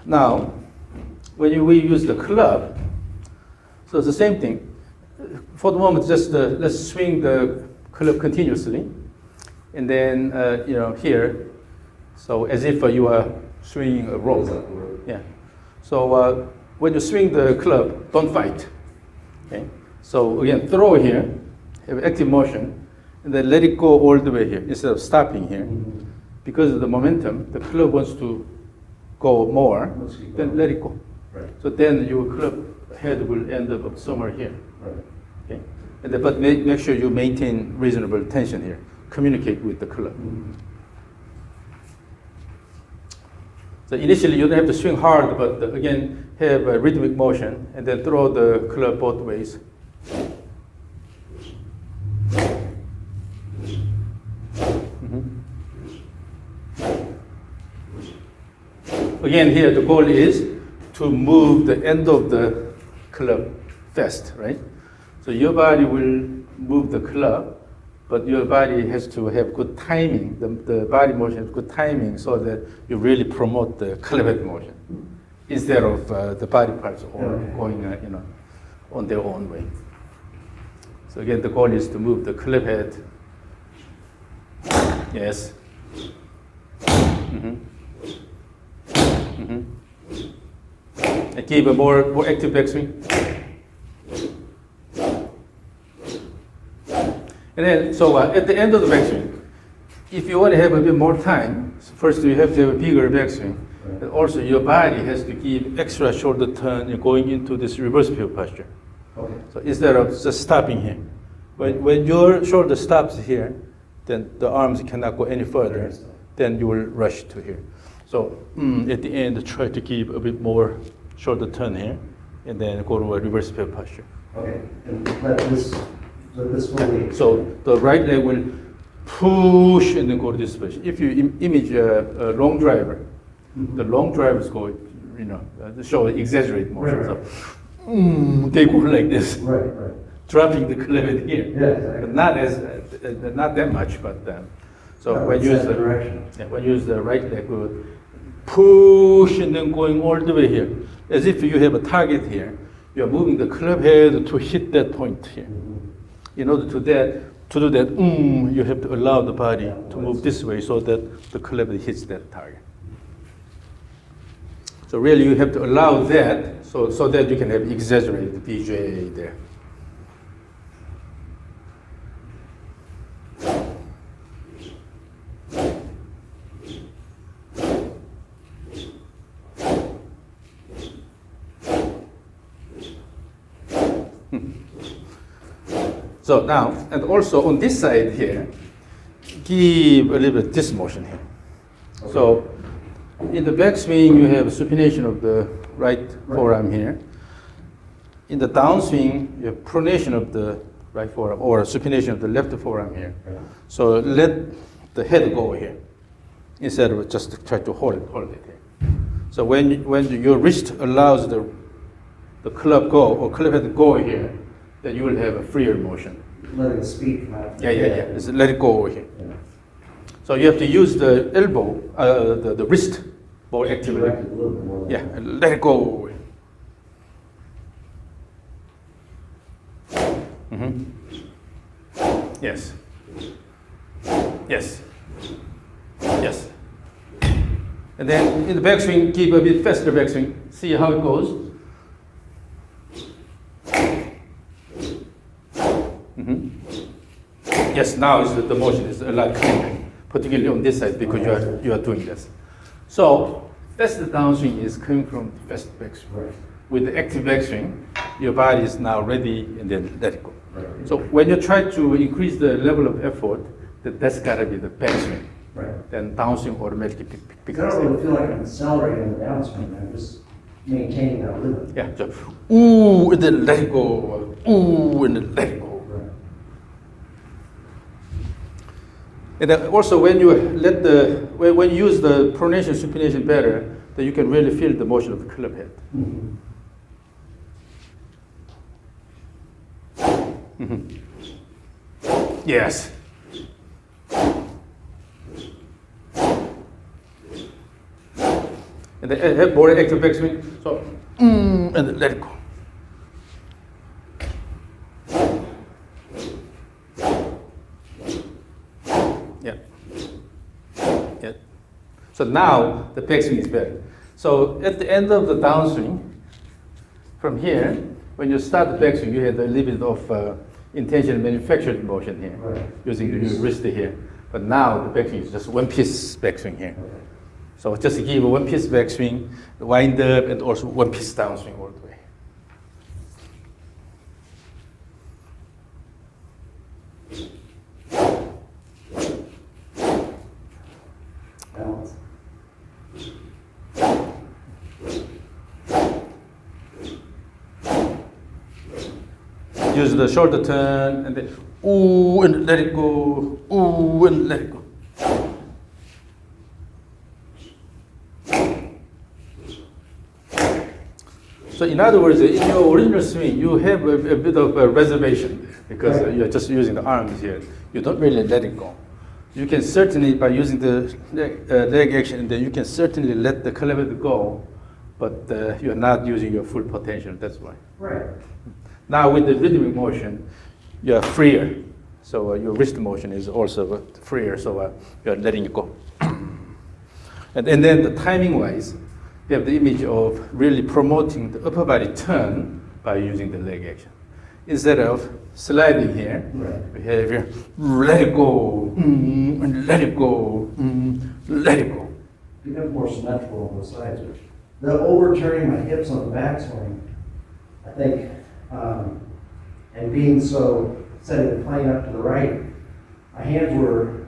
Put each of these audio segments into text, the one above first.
Now, when we use the club, so it's the same thing. For the moment, just let's swing the club continuously, and then here, so as if you are swinging a rope. Yeah. So when you swing the club, don't fight. Okay. So again, throw here, have active motion, and then let it go all the way here instead of stopping here. Because of the momentum, the club wants to go more, then let it go. Right. So then your club head will end up somewhere here. Right. Okay? And then, but make sure you maintain reasonable tension here. Communicate with the club. So initially you don't have to swing hard, but again, have a rhythmic motion, and then throw the club both ways. Again, here the goal is to move the end of the club fast, right? So your body will move the club, but your body has to have good timing. The body motion has good timing so that you really promote the club head motion instead of the body parts all going, on their own way. So again, the goal is to move the club head. Yes. And give a more active backswing. And then, so at the end of the backswing, if you want to have a bit more time, so first you have to have a bigger backswing. Right. And also your body has to give extra shoulder turn and going into this reverse pivot posture. Okay. So instead of just stopping here, when your shoulder stops here, then the arms cannot go any further. Then you will rush to here. So at the end, try to give a bit more shoulder turn here, and then go to a reverse pivot posture. Okay, and let this fully. So the right leg will push and then go to this position. If you image a long driver, the long drivers go, show exaggerate motion. Right. So they go like this. Right. Dropping the club here. Yeah, exactly. But not that much, but so no, when you use when you use the right leg, we would push and then going all the way here, as if you have a target here. You are moving the club head to hit that point here. In order to do that, you have to allow the body to move this way so that the club head hits that target. So really, you have to allow that so that you can have exaggerated BJ there. So now, and also on this side here, give a little bit this motion here. Okay. So in the backswing, you have supination of the right forearm here. In the downswing, you have pronation of the right forearm or supination of the left forearm here. Right. So let the head go here instead of just try to hold it here. So when your wrist allows the club go or club head to go here, then you will have a freer motion. Letting the speed come out. Yeah. Just let it go over here. Yeah. So you have to use the elbow, the wrist more actively. Yeah, and let it go over here. Yes. And then in the backswing, keep a bit faster backswing. See how it goes. Yes, now the motion is a lot cleaner, particularly on this side because you are doing this. So fast downswing is coming from the fast backswing. Right. With the active backswing, your body is now ready and then let it go. Right. So when you try to increase the level of effort, that's got to be the backswing. Right. Then downswing automatically picks up. I don't really feel like I'm accelerating the downswing. I'm just maintaining that rhythm. Yeah. So, ooh, and then let it go. Ooh, and then let it go. Right. And then also when you when you use the pronation supination better, then you can really feel the motion of the club head. Yes. And then have more active backswing. So, and then let it go. Yeah. Yeah. So now the backswing is better. So at the end of the downswing, from here, when you start the backswing, you have a little bit of intentional manufactured motion here, Right. using the wrist here. But now the backswing is just one piece backswing here. Okay. So just give a one piece backswing, wind up, and also one piece downswing all the way. Balance. Use the shoulder turn, and then ooh, and let it go, ooh, and let it go. So in other words, in your original swing, you have a bit of a reservation because Right. you're just using the arms here. You don't really let it go. You can certainly, by using the leg action, then you can certainly let the cleavage go, but you're not using your full potential. That's why. Right. Now with the rhythmic motion, you're freer. So your wrist motion is also freer, so you're letting it go. And then the timing-wise, you have the image of really promoting the upper body turn by using the leg action. Instead of sliding here, Right. we have here, let it go, and let it go, let it go. Becomes more symmetrical on both sides. The overturning my hips on the backswing, I think, and being so, setting the plane up to the right, my hands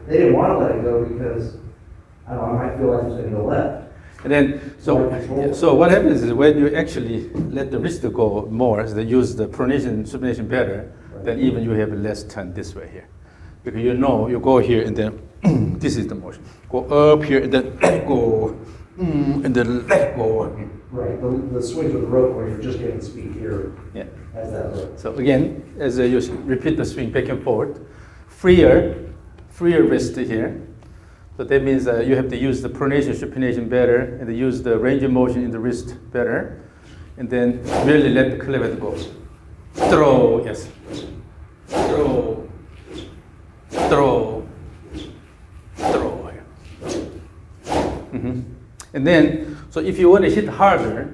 they didn't want to let it go because, I don't know, I might feel like it's going to go left. And then, so what happens is when you actually let the wrist go more, so they use the pronation, supination better, then even you have less turn this way here. Because you know, you go here and then, this is the motion. Go up here and then let it go, and then let it go. Right, the swing with the rope where you're just getting speed here Yeah. as that rope. So again, as you repeat the swing back and forth, freer wrist here. So that means you have to use the pronation, supination better, and use the range of motion in the wrist better, and then really let the cleavage go. Throw, yes. Throw, throw, throw. And then, so if you want to hit harder,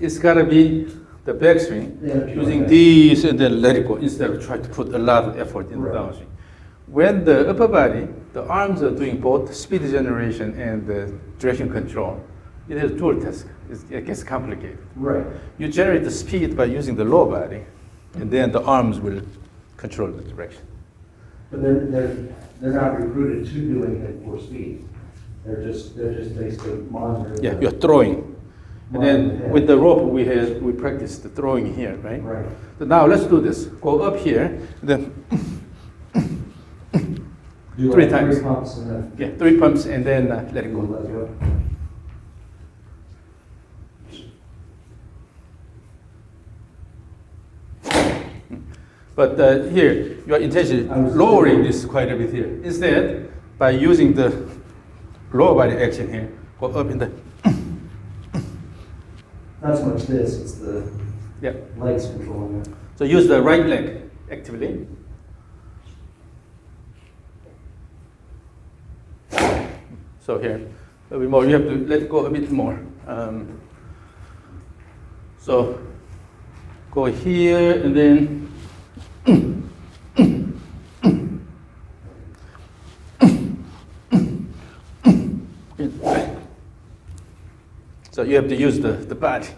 it's got to be the backswing, Yeah, using okay. these and then let it go, instead of trying to put a lot of effort in the Right. downswing. When the upper body, the arms are doing both speed generation and direction control, it has dual task. It gets complicated. Right. You generate the speed by using the lower body, and then the arms will control the direction. But they're not recruited to do anything for speed. They're just basically monitoring. Yeah, the- you're throwing. And then monitoring the with head. the rope, we practice the throwing here, right? Right. So now let's do this. Go up here, then Do three like times. 3 pumps and then yeah, 3 pumps, and then let it go. let go. But here, you are intentionally lowering this quite a bit here. Instead, by using the lower body action here, go up in the, Not so much this, it's the yeah. legs controlling it. So use the right leg actively. So here, a bit more. You have to let go a bit more. So go here and then. So you have to use the body.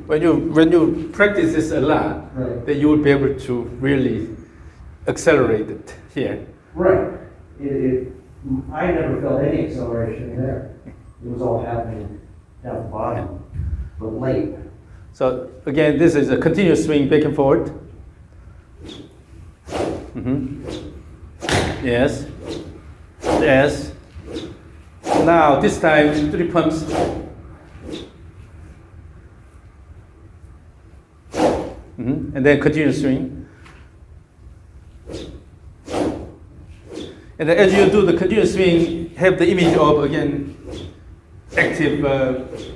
When you practice this a lot, Right. then you will be able to really accelerate it here. Right. I never felt any acceleration there. It was all happening down the bottom, but late. So again, this is a continuous swing back and forth. Yes. Yes. Now this time 3 pumps. And then continuous swing. And then as you do the continuous swing, have the image of, again, active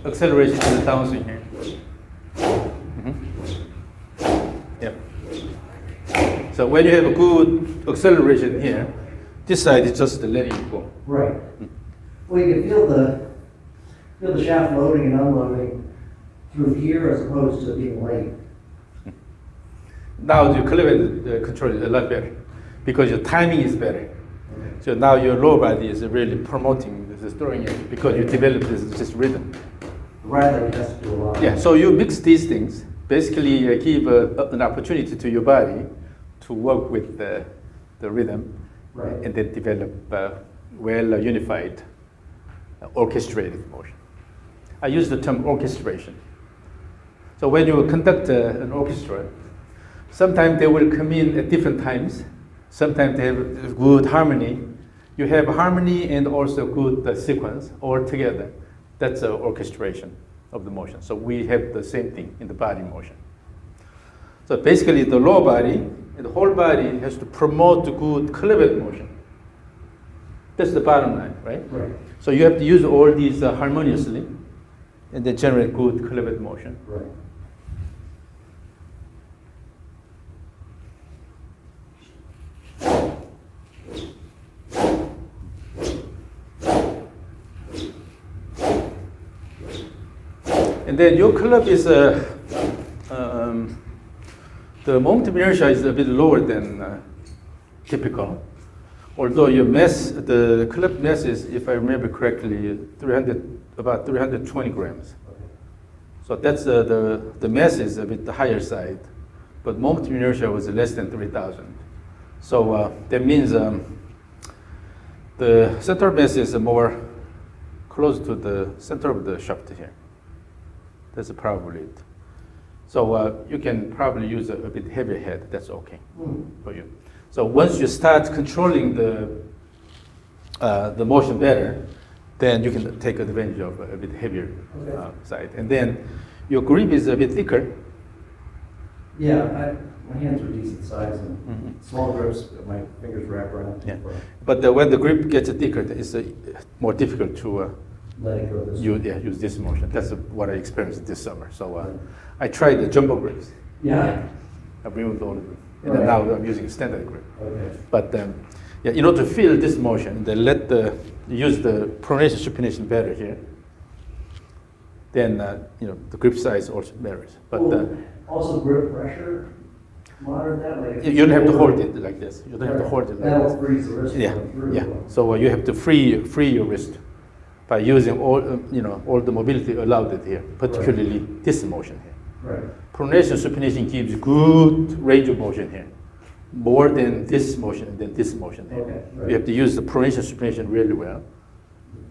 acceleration in the downswing here. Yep. So when you have a good acceleration here, this side is just letting it go. Right. Well, you can feel the shaft loading and unloading through here as opposed to being late. Now you calibrate the control a lot better because your timing is better. So now your lower body is really promoting this throwing it because you develop this rhythm. The right leg has to do a lot. Yeah, so you mix these things, basically give an opportunity to your body to work with the rhythm, Right. and then develop well unified, orchestrated motion. I use the term orchestration. So when you conduct an orchestra, sometimes they will come in at different times. Sometimes they have good harmony. You have harmony and also good sequence all together. That's orchestration of the motion. So we have the same thing in the body motion. So basically the lower body and the whole body has to promote the good calibrate motion. That's the bottom line, right? Right. So you have to use all these harmoniously and then generate good calibrate motion. Right. And then your club is the moment of inertia is a bit lower than typical. Although your mass, the club mass is, if I remember correctly, about 320 grams. Okay. So that's the mass is a bit the higher side, but moment of inertia was less than 3,000. So that means the center mass is more close to the center of the shaft here. That's probably it. So you can probably use a bit heavier head. That's okay for you. So once you start controlling the motion better, then you can take advantage of a bit heavier side. And then your grip is a bit thicker. Yeah, my hands are decent size and small grips, my fingers wrap around. Yeah. But when the grip gets thicker, it's more difficult to Let it go this use this motion. That's what I experienced this summer. So I tried the jumbo grips. Yeah. I removed all of them. And then now I'm using a standard grip. Okay. But yeah, in order to feel this motion, then use the pronation supination better here. Then the grip size also matters. But also grip pressure, monitor that. Like you don't have to hold it like this. You don't have to hold it like That'll this. freeze the wrist. Yeah, through. yeah. So you have to free your wrist by using all the mobility allowed it here, particularly this motion here. Right. Pronation supination gives good range of motion here, more than this motion and then this motion here. Okay, right. You have to use the pronation supination really well.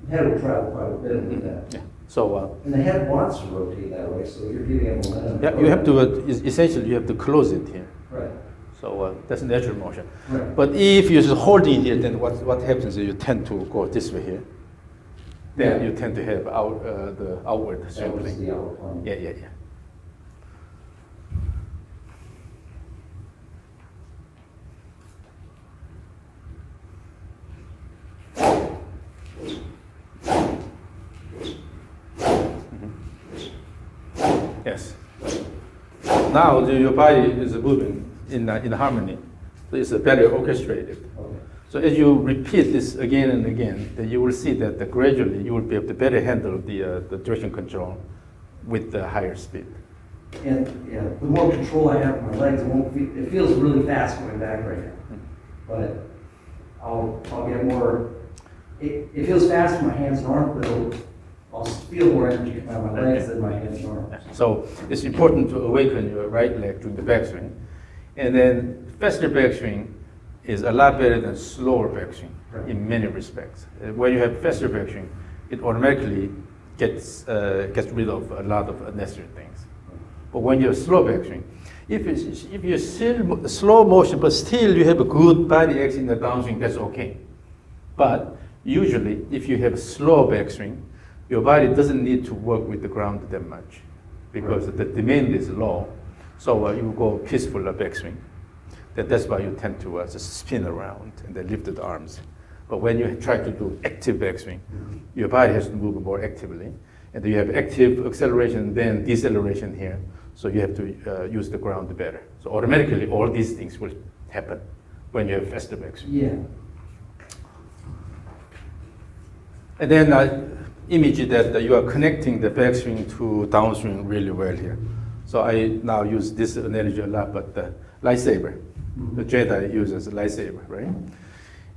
The head will travel quite a bit with that. Yeah. So And the head wants to rotate that way, so you're giving it momentum. yeah, you have to essentially you have to close it here. Right. So that's natural motion. Right. But if you just hold it here, then what happens is you tend to go this way here. Then you tend to have the outward That was swing. the outward plane. Yeah. Yes. Now your body is moving in harmony. So it's better orchestrated. Okay. So as you repeat this again and again, then you will see that gradually you will be able to better handle the direction control with the higher speed. And yeah, the more control I have of my legs, it feels really fast going back right now. But I'll get more. It feels fast in my hands and arms, but I'll feel more energy come out of my legs than my hands and arms. So it's important to awaken your right leg during the backswing. And then faster backswing is a lot better than slower backswing in many respects. When you have faster backswing, it automatically gets rid of a lot of unnecessary things. But when you have slow backswing, if you're still slow motion, but still you have a good body action in the downswing, that's okay. But usually, if you have slow backswing, your body doesn't need to work with the ground that much because the demand is low. So you go peaceful backswing. That's why you tend to just spin around and then lift the arms. But when you try to do active backswing, your body has to move more actively. And you have active acceleration, then deceleration here. So you have to use the ground better. So automatically, all these things will happen when you have faster backswing. Yeah. And then image that you are connecting the backswing to downswing really well here. So I now use this analogy a lot, but the lightsaber, the Jedi uses a lightsaber, right?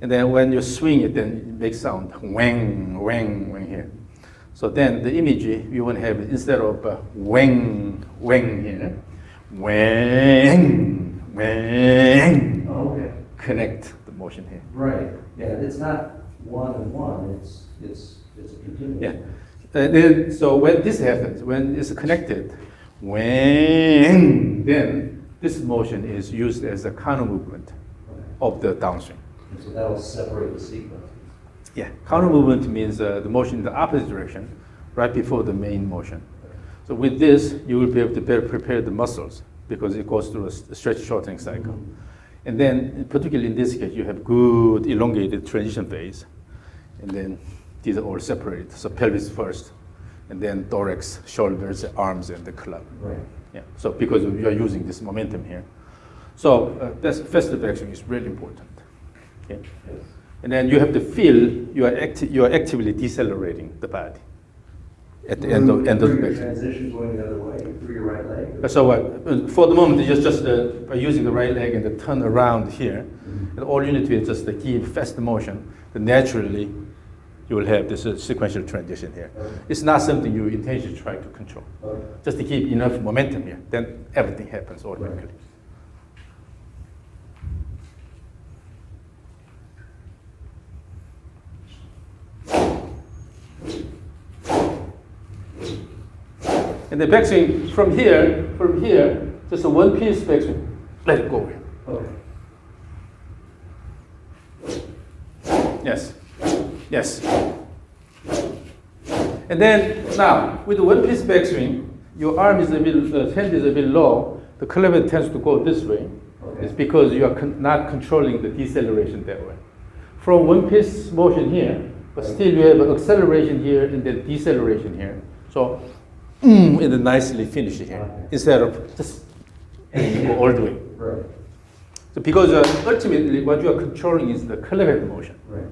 And then when you swing it, then it makes sound, wang, wang, wang here. So then the image you want to have, instead of wang, wang here, wang, wang. Oh, okay. Connect the motion here. Right. Yeah, it's not one and one. It's a continuum. Yeah. And then, so when this happens, when it's connected, when then this motion is used as a counter movement of the downswing. And so that'll separate the sequence. Yeah, counter movement means the motion in the opposite direction, right before the main motion. So with this, you will be able to better prepare the muscles because it goes through a stretch shortening cycle. And then, particularly in this case, you have good elongated transition phase. And then these are all separated. So pelvis first, and then thorax, shoulders, arms, and the club. Right. Yeah. So because you are using this momentum here. So that's faster backswing is really important. Okay. Yes. And then you have to feel you are actively decelerating the body at the end of the Through your backswing. transition going the other way, through your right leg. So for the moment, just by using the right leg and the turn around here, and all you need to do is just to give fast motion, then naturally you will have this sequential transition here. Okay. It's not something you intentionally try to control. Okay. Just to keep enough momentum here, then everything happens automatically. Right. And the backswing from here, just a one-piece backswing. Let it go. Okay. Yes, yes. And then now with the one-piece backswing, your arm is a bit, hand is a bit low. The club tends to go this way. Okay. It's because you are not controlling the deceleration that way. From one-piece motion here, but still you have an acceleration here and then deceleration here. So, and then nicely finish it here Okay. instead of just go all the way. Right. So because ultimately what you are controlling is the club motion. Right.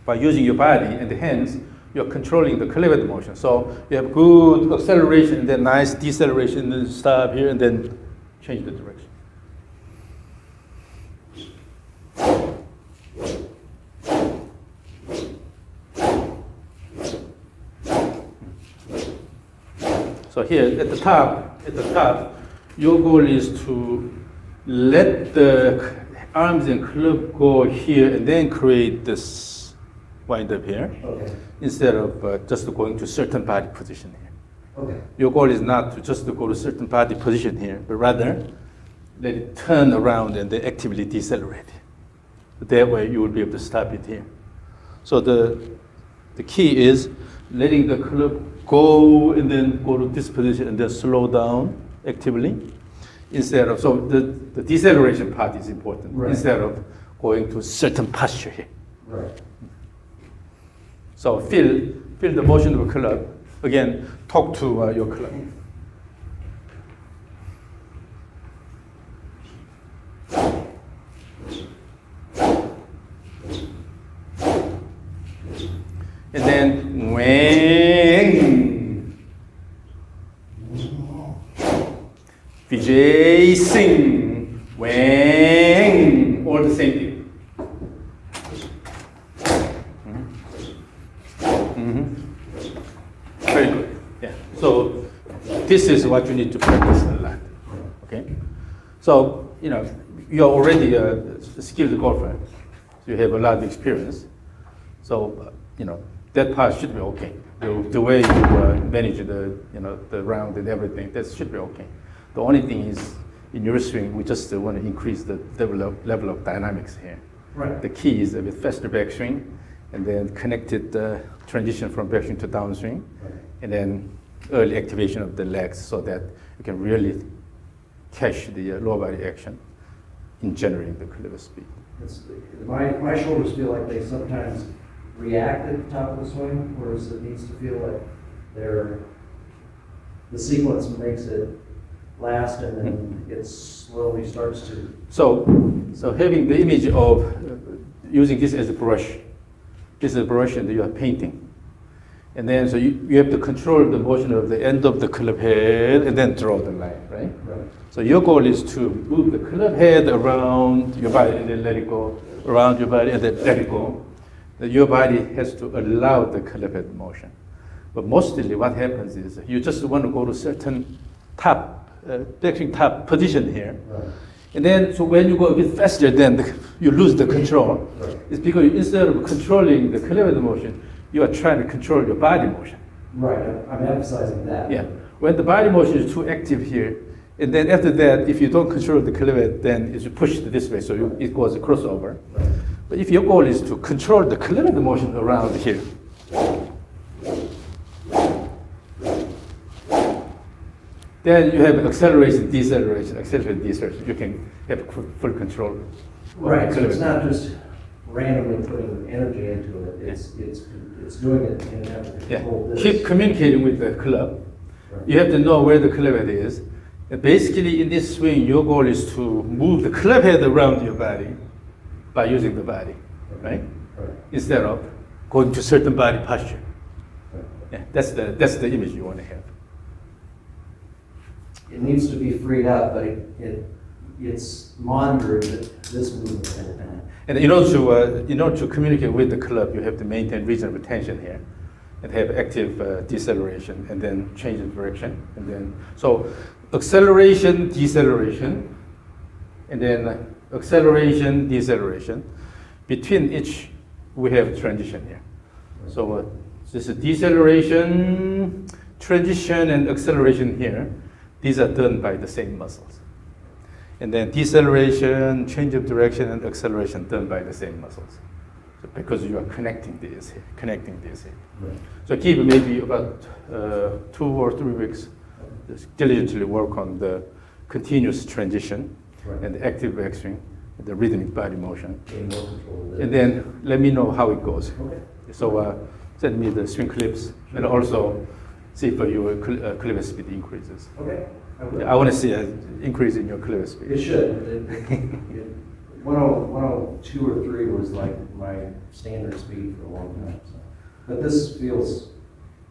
By using your body and the hands, you're controlling the club motion. So you have good acceleration and then nice deceleration, and then stop here and then change the direction. So here at the top, your goal is to let the arms and club go here and then create this wind up here Okay. instead of just going to certain body position here. Okay. Your goal is not to just to go to certain body position here, but rather let it turn around and then actively decelerate. That way you will be able to stop it here. So the key is letting the club go and then go to this position and then slow down actively instead of, so the deceleration part is important, Right. instead of going to certain posture here. Right. So feel the motion of a club. Again, talk to your club. And then wang, Vijay Singh, wang, all the same thing. Very good. Yeah. So this is what you need to practice a lot. Okay. So you're already a skilled golfer. So you have a lot of experience. So that part should be okay. The way you manage the round and everything, that should be okay. The only thing is in your swing, we just want to increase the level of dynamics here. Right. The key is a bit faster backswing, and then connected transition from backswing to downswing, and then early activation of the legs so that you can really catch the lower body action in generating the club speed. It's, my shoulders feel like they sometimes react at the top of the swing, whereas it needs to feel like the sequence makes it last and then it slowly starts to. So having the image of using this as a brush, this is a brush and you are painting. And then so you have to control the motion of the end of the club head and then draw the line, right? Right. So your goal is to move the club head around your body and then let it go, around your body and then let it go. That your body has to allow the club head motion. But mostly what happens is you just want to go to certain top, backswing top position here. Right. And then so when you go a bit faster, then you lose the control. Right. It's because instead of controlling the club head motion, you are trying to control your body motion. Right, I'm emphasizing that. Yeah. When the body motion is too active here, and then after that, if you don't control the club head, then it's pushed this way, so it goes a crossover. Right. But if your goal is to control the club head motion around here, then you have acceleration, deceleration, acceleration, deceleration. You can have full control. Right, so it's not just randomly putting energy into it, it's doing it in an effort to Yeah. control this. Keep communicating with the club. Right. You have to know where the club head is. And basically, in this swing, your goal is to move the club head around your body by using the body, right? Right. Instead of going to certain body posture. Right. Yeah, that's the image you want to have. It needs to be freed up, but it's monitored that this movement. And in order to communicate with the club, you have to maintain reasonable tension here, and have active deceleration, and then change the direction, and then so acceleration, deceleration, and then acceleration, deceleration. Between each, we have transition here. So this is deceleration, transition, and acceleration here. These are done by the same muscles. And then deceleration, change of direction, and acceleration done by the same muscles. So because you are connecting these here. Right. So keep maybe about 2 or 3 weeks, just diligently work on the continuous transition Right. and the active backswing, the rhythmic body motion. Gain more control of this. And then let me know how it goes. Okay. So send me the swing clips and also see if your clip speed increases. Okay. I want to see an increase in your clip speed. It should. 102 or 3 was like my standard speed for a long time. So. But this feels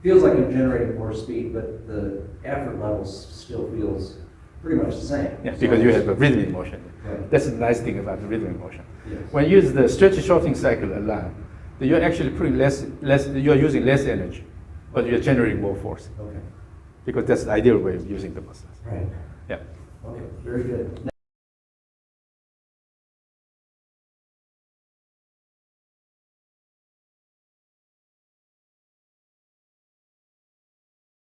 like I'm generating more speed, but the effort level still feels pretty much the same. Yeah, because you have a rhythmic motion. Right. That's the nice thing about the rhythmic motion. Yes. When you use the stretch shortening cycle a lot, you're actually putting less, you're using less energy, but you're generating more force. Okay. Because that's the ideal way of using the muscles. Right. Yeah. Okay. Very good.